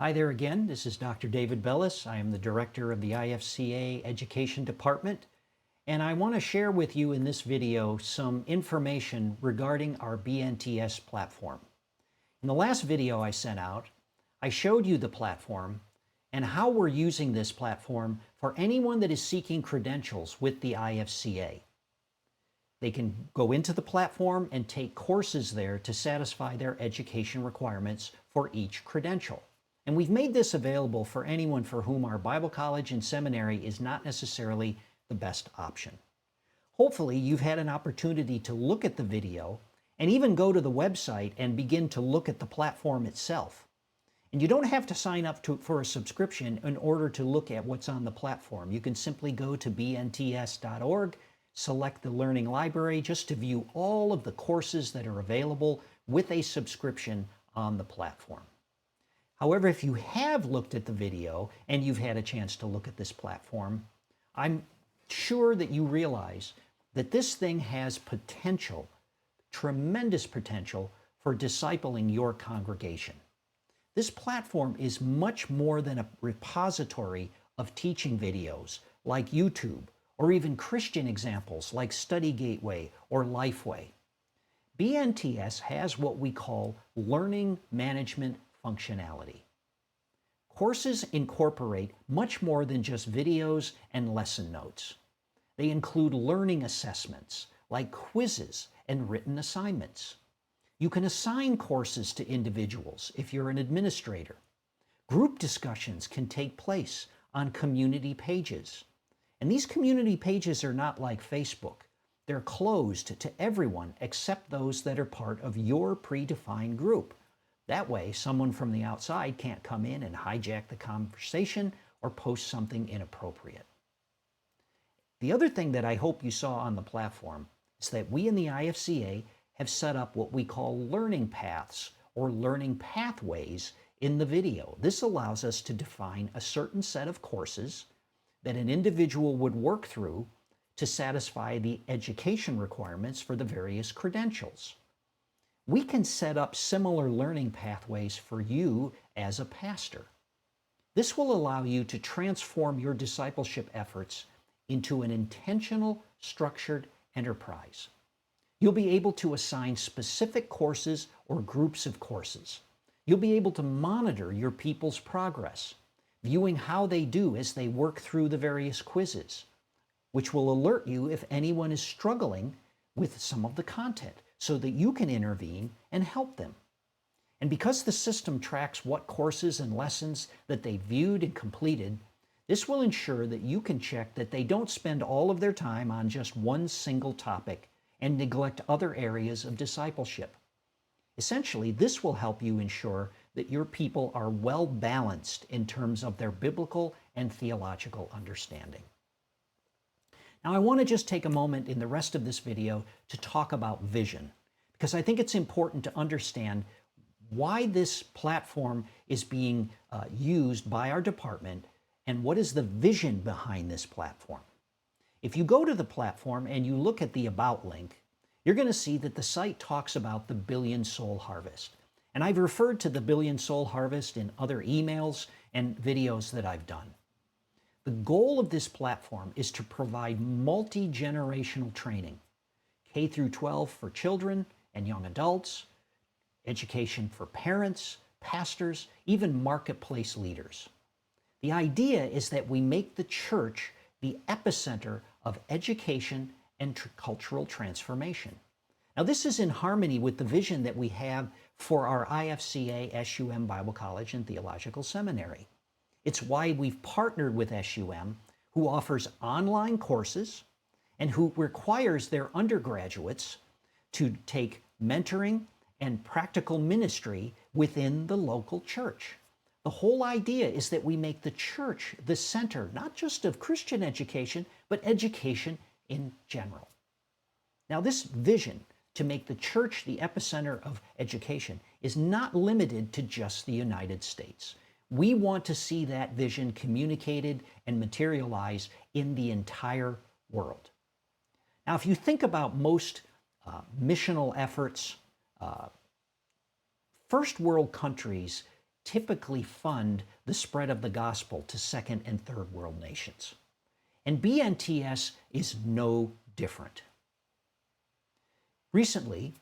Hi there again. This is Dr. David Bellis. I am the director of the IFCA Education Department, and I want to share with you in this video some information regarding our BNTS platform. In the last video I sent out, I showed you the platform and how we're using this platform for anyone that is seeking credentials with the IFCA. They can go into the platform and take courses there to satisfy their education requirements for each credential. And we've made this available for anyone for whom our Bible college and seminary is not necessarily the best option. Hopefully, you've had an opportunity to look at the video and even go to the website and begin to look at the platform itself. And you don't have to sign up for a subscription in order to look at what's on the platform. You can simply go to bnts.org, select the Learning Library just to view all of the courses that are available with a subscription on the platform. However, if you have looked at the video and you've had a chance to look at this platform, I'm sure that you realize that this thing has potential, tremendous potential for discipling your congregation. This platform is much more than a repository of teaching videos like YouTube or even Christian examples like Study Gateway or Lifeway. BNTS has what we call learning management functionality. Courses incorporate much more than just videos and lesson notes. They include learning assessments like quizzes and written assignments. You can assign courses to individuals if you're an administrator. Group discussions can take place on community pages. And these community pages are not like Facebook. They're closed to everyone except those that are part of your predefined group. That way, someone from the outside can't come in and hijack the conversation or post something inappropriate. The other thing that I hope you saw on the platform is that we in the IFCA have set up what we call learning paths or learning pathways in the video. This allows us to define a certain set of courses that an individual would work through to satisfy the education requirements for the various credentials. We can set up similar learning pathways for you as a pastor. This will allow you to transform your discipleship efforts into an intentional, structured enterprise. You'll be able to assign specific courses or groups of courses. You'll be able to monitor your people's progress, viewing how they do as they work through the various quizzes, which will alert you if anyone is struggling with some of the content so that you can intervene and help them. And because the system tracks what courses and lessons that they viewed and completed, this will ensure that you can check that they don't spend all of their time on just one single topic and neglect other areas of discipleship. Essentially, this will help you ensure that your people are well balanced in terms of their biblical and theological understanding. Now, I want to just take a moment in the rest of this video to talk about vision, because I think it's important to understand why this platform is being used by our department and what is the vision behind this platform. If you go to the platform and you look at the About link, you're going to see that the site talks about the Billion Soul Harvest. And I've referred to the Billion Soul Harvest in other emails and videos that I've done. The goal of this platform is to provide multi-generational training, K through 12 for children and young adults, education for parents, pastors, even marketplace leaders. The idea is that we make the church the epicenter of education and cultural transformation. Now, this is in harmony with the vision that we have for our IFCA-SUM Bible College and Theological Seminary. It's why we've partnered with SUM, who offers online courses and who requires their undergraduates to take mentoring and practical ministry within the local church. The whole idea is that we make the church the center, not just of Christian education, but education in general. Now, this vision to make the church the epicenter of education is not limited to just the United States. We want to see that vision communicated and materialized in the entire world. Now, if you think about most missional efforts, first world countries typically fund the spread of the gospel to second and third world nations. And BNTS is no different. Recently,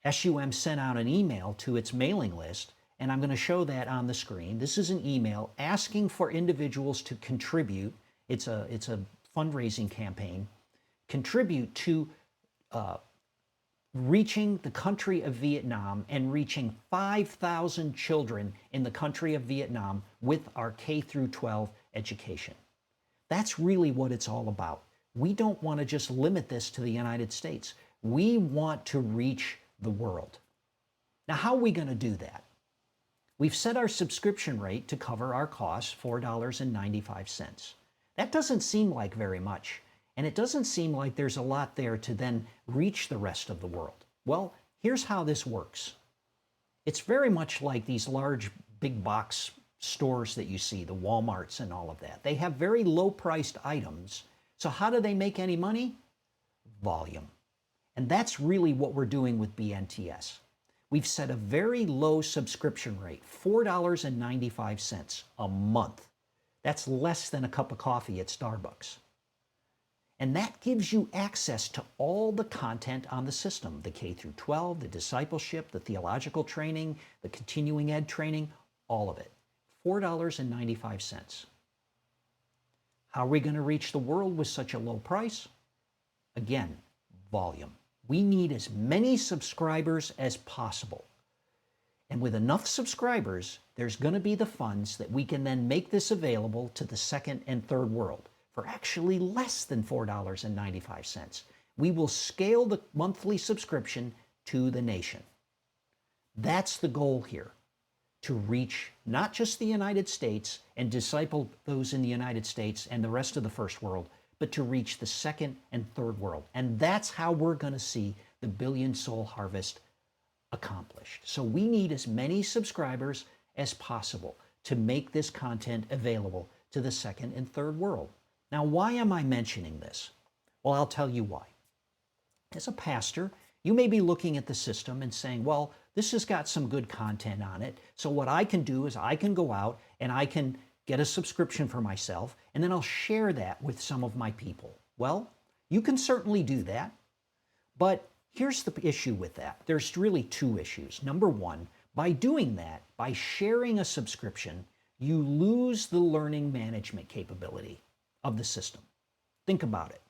SUM sent out an email to its mailing list, and I'm going to show that on the screen. This is an email asking for individuals to contribute. It's a fundraising campaign. Contribute to reaching the country of Vietnam and reaching 5,000 children in the country of Vietnam with our K through 12 education. That's really what it's all about. We don't want to just limit this to the United States. We want to reach the world. Now, how are we going to do that? We've set our subscription rate to cover our costs, $4.95. That doesn't seem like very much, and it doesn't seem like there's a lot there to then reach the rest of the world. Well, here's how this works. It's very much like these large big box stores that you see, the Walmarts and all of that. They have very low-priced items. So how do they make any money? Volume. And that's really what we're doing with BNTS. We've set a very low subscription rate, $4.95 a month. That's less than a cup of coffee at Starbucks. And that gives you access to all the content on the system, the K through 12, the discipleship, the theological training, the continuing ed training, all of it. $4.95. How are we going to reach the world with such a low price? Again, volume. We need as many subscribers as possible. And with enough subscribers, there's going to be the funds that we can then make this available to the second and third world for actually less than $4.95. We will scale the monthly subscription to the nation. That's the goal here, to reach not just the United States and disciple those in the United States and the rest of the first world, but to reach the second and third world. And that's how we're going to see the billion soul harvest accomplished. So we need as many subscribers as possible to make this content available to the second and third world. Now, why am I mentioning this? Well, I'll tell you why. As a pastor, you may be looking at the system and saying, well, this has got some good content on it. So what I can do is I can go out and I can get a subscription for myself, and then I'll share that with some of my people. Well, you can certainly do that, but here's the issue with that. There's really two issues. Number one, by doing that, by sharing a subscription, you lose the learning management capability of the system. Think about it.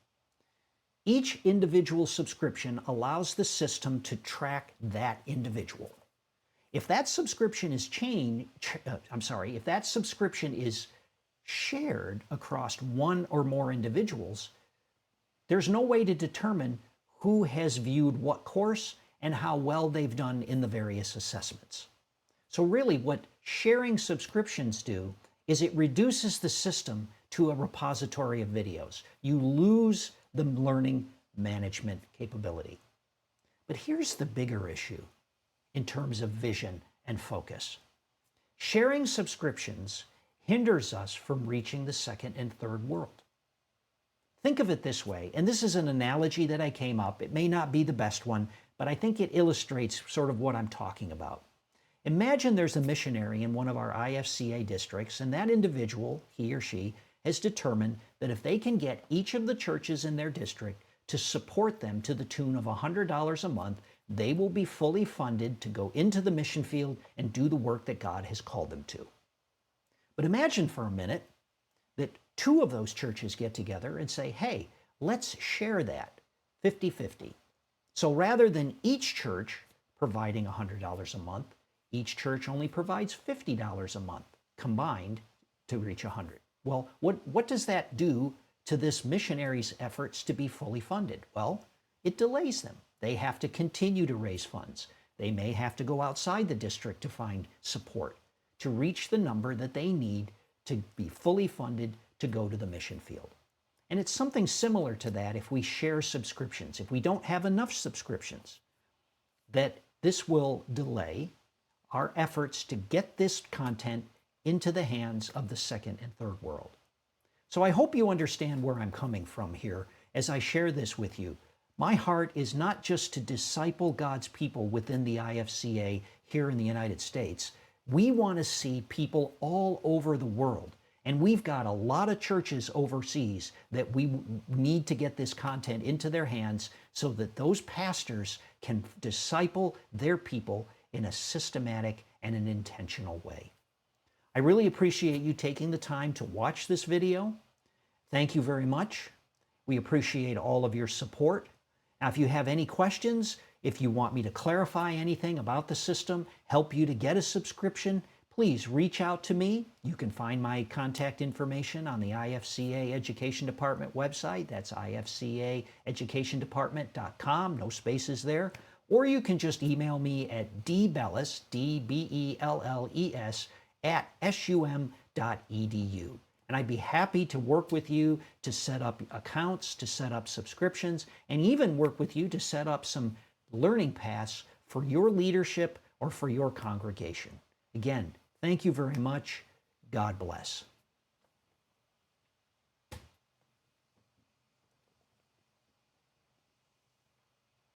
Each individual subscription allows the system to track that individual. If that subscription is if that subscription is shared across one or more individuals, there's no way to determine who has viewed what course and how well they've done in the various assessments. So really what sharing subscriptions do is it reduces the system to a repository of videos. You lose the learning management capability. But here's the bigger issue in terms of vision and focus. Sharing subscriptions hinders us from reaching the second and third world. Think of it this way, and this is an analogy that I came up. It may not be the best one, but I think it illustrates sort of what I'm talking about. Imagine there's a missionary in one of our IFCA districts, and that individual, he or she, has determined that if they can get each of the churches in their district to support them to the tune of $100 a month, they will be fully funded to go into the mission field and do the work that God has called them to. But imagine for a minute that two of those churches get together and say, hey, let's share that 50-50. So rather than each church providing $100 a month, each church only provides $50 a month combined to reach 100. Well, what does that do to this missionary's efforts to be fully funded? Well, it delays them. They have to continue to raise funds. They may have to go outside the district to find support to reach the number that they need to be fully funded to go to the mission field. And it's something similar to that if we share subscriptions. If we don't have enough subscriptions, that this will delay our efforts to get this content into the hands of the second and third world. So I hope you understand where I'm coming from here as I share this with you. My heart is not just to disciple God's people within the IFCA here in the United States. We want to see people all over the world. And we've got a lot of churches overseas that we need to get this content into their hands so that those pastors can disciple their people in a systematic and an intentional way. I really appreciate you taking the time to watch this video. Thank you very much. We appreciate all of your support. Now, if you have any questions, if you want me to clarify anything about the system, help you to get a subscription, please reach out to me. You can find my contact information on the IFCA Education Department website. That's ifcaeducationdepartment.com, no spaces there. Or you can just email me at dbellis, D-B-E-L-L-E-S, @sum.edu. And I'd be happy to work with you to set up accounts, to set up subscriptions, and even work with you to set up some learning paths for your leadership or for your congregation. Again, thank you very much. God bless.